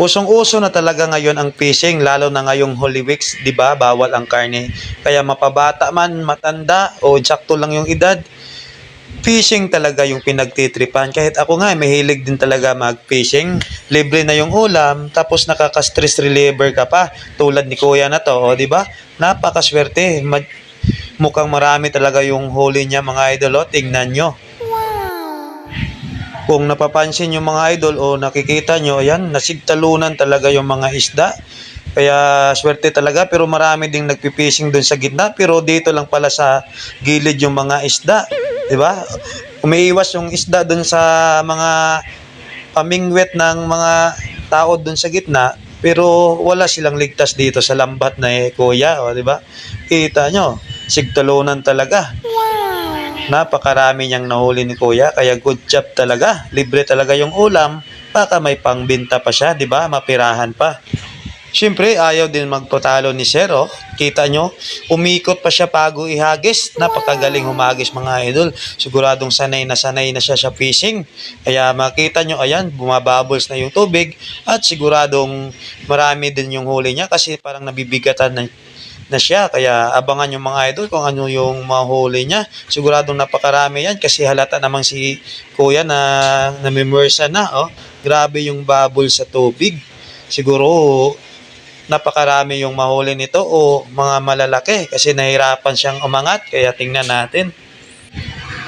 Usong-uso na talaga ngayon ang fishing, lalo na ngayong Holy Weeks, 'di ba? Bawal ang karne. Kaya mapabata man, matanda o sakto lang yung edad, fishing talaga yung pinagtitripan. Kahit ako nga, mahilig din talaga mag-fishing. Libre na yung ulam, tapos nakaka-stress reliever ka pa. Tulad ni Kuya na to, o 'di ba? Napakaswerte. Mukhang marami talaga yung huli niya, mga idol. O, tingnan nyo. Kung napapansin yung mga idol o nakikita nyo, ayan, nasigtalunan talaga yung mga isda. Kaya swerte talaga, pero marami ding nagpipishing doon sa gitna, pero dito lang pala sa gilid yung mga isda, 'di ba? Umiiwas yung isda doon sa mga pamingwit ng mga tao doon sa gitna, pero wala silang ligtas dito sa lambat na kuya, o 'di ba? Kita nyo, sigtalunan talaga. Napakarami niyang nahuli ni kuya, kaya good job talaga. Libre talaga yung ulam, baka may pangbenta pa siya, 'di ba? Mapirahan pa. Siyempre, ayaw din magpatalo ni Sir, oh. Kita nyo, umikot pa siya bago ihagis. Napakagaling humagis, mga idol. Siguradong sanay na siya sa fishing. Kaya makita nyo, ayan, bumabubbles na yung tubig. At siguradong marami din yung huli niya kasi parang nabibigatan na siya. Kaya abangan yung mga idol kung ano yung mahuli niya. Siguradong napakarami yan kasi halata namang si Kuya na namimmersa na, oh. Grabe yung bubble sa tubig. Siguro napakarami yung mahuli nito o mga malalaki kasi nahirapan siyang umangat, kaya tingnan natin.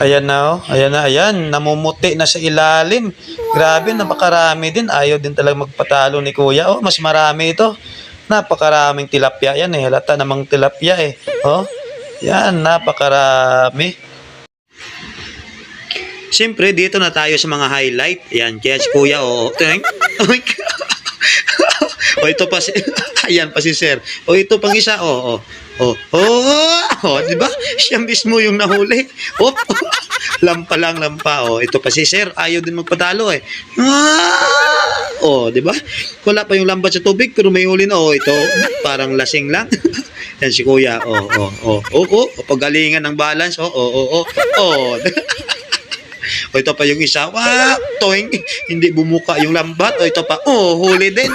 Ayan na, oh. Ayan, namumuti na sa ilalim. Grabe, napakarami din. Ayaw din talaga magpatalo ni Kuya. Oh, mas marami ito. Napakaraming tilapia yan eh. Halata namang tilapia eh. Oh, yan, napakarami. Siyempre, dito na tayo sa mga highlight. Yan, kaya si Kuya, oh. Oh my God. O ito pa si ayan pa si Sir. O ito pang isa. Di ba? Siya mismo yung nahuli. Lampa lang, lampa. Ito pa si Sir. Ayaw din magpadalo eh. Di ba? Wala pa yung lambat sa tubig pero may huli na. Ito parang lasing lang. Yan si Kuya. Pagalingan ng balance. Ito pa yung isa. Toing, hindi bumuka yung lambat. Ito pa. Huli din.